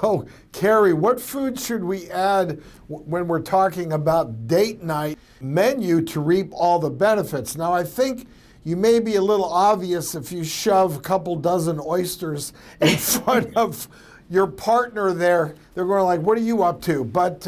So, Keri, what food should we add when we're talking about date night menu to reap all the benefits? Now, I think you may be a little obvious if you shove a couple dozen oysters in front of your partner there. They're going like, what are you up to? But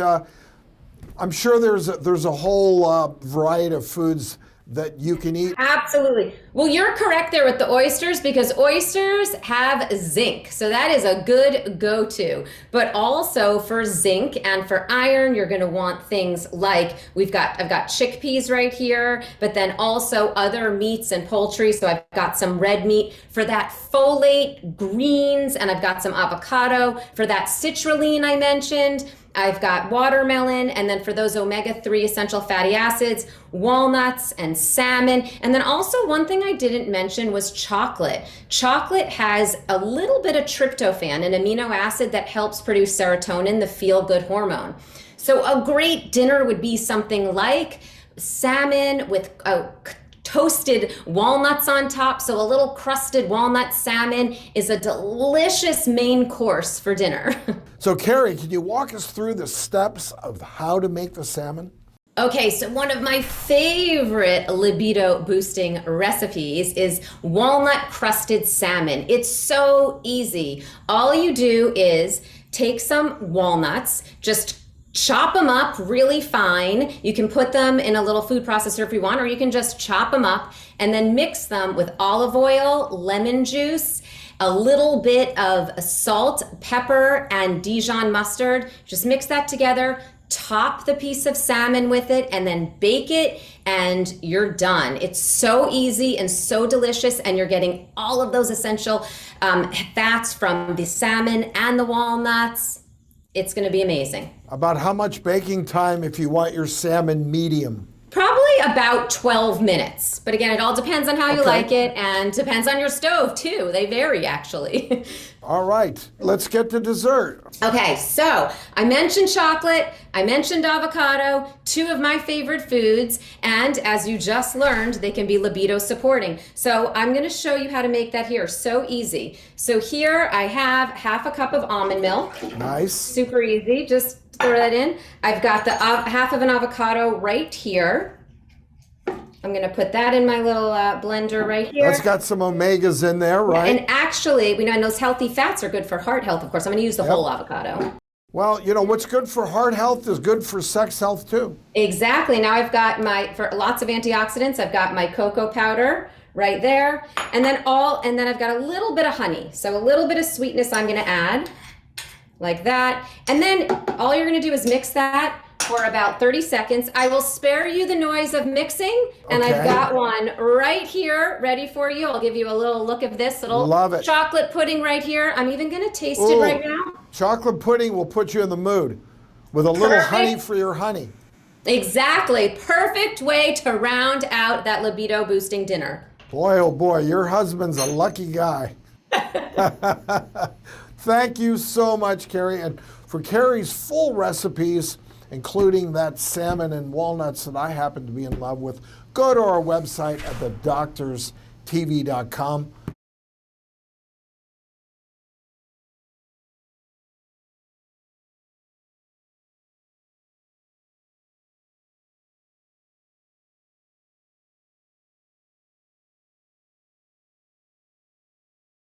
I'm sure there's a whole variety of foods that you can eat. Absolutely. Well, you're correct there with the oysters because oysters have zinc. So that is a good go-to. But also for zinc and for iron, you're going to want things like I've got chickpeas right here, but then also other meats and poultry. So I've got some red meat for that folate, greens, and I've got some avocado for that citrulline I mentioned. I've got watermelon, and then for those omega-3 essential fatty acids, walnuts and salmon. And then also one thing I didn't mention was chocolate. Chocolate has a little bit of tryptophan, an amino acid that helps produce serotonin, the feel-good hormone. So a great dinner would be something like salmon with toasted walnuts on top. So a little crusted walnut salmon is a delicious main course for dinner. So, Keri, can you walk us through the steps of how to make the salmon? Okay, so one of my favorite libido boosting recipes is walnut-crusted salmon. It's so easy. All you do is take some walnuts, just chop them up really fine. You can put them in a little food processor if you want, or you can just chop them up and then mix them with olive oil, lemon juice, a little bit of salt, pepper, and Dijon mustard. Just mix that together, top the piece of salmon with it, and then bake it, and you're done. It's so easy and so delicious, and you're getting all of those essential fats from the salmon and the walnuts. It's going to be amazing. About how much baking time if you want your salmon medium? Probably about 12 minutes. But again, it all depends on how you like it and depends on your stove too. They vary actually. All right, let's get to dessert. Okay, so I mentioned chocolate, I mentioned avocado, two of my favorite foods, and as you just learned, they can be libido supporting. So I'm gonna show you how to make that here, so easy. So here I have half a cup of almond milk. Nice. Super easy, just throw that in. I've got the half of an avocado right here. I'm gonna put that in my little blender right here. That's got some omegas in there, right? And actually, we know those healthy fats are good for heart health, of course. I'm gonna use the whole avocado. Well, you know, what's good for heart health is good for sex health too. Exactly. Now I've got for lots of antioxidants, I've got my cocoa powder right there. And then I've got a little bit of honey. So a little bit of sweetness I'm gonna add, like that. And then all you're gonna do is mix that for about 30 seconds. I will spare you the noise of mixing, and I've got one right here ready for you. I'll give you a little look of this little chocolate pudding right here. I'm even gonna taste it right now. Chocolate pudding will put you in the mood with a little honey for your honey. Exactly, perfect way to round out that libido boosting dinner. Boy, oh boy, your husband's a lucky guy. Thank you so much, Keri. And for Keri's full recipes, including that salmon and walnuts that I happen to be in love with, go to our website at thedoctorstv.com.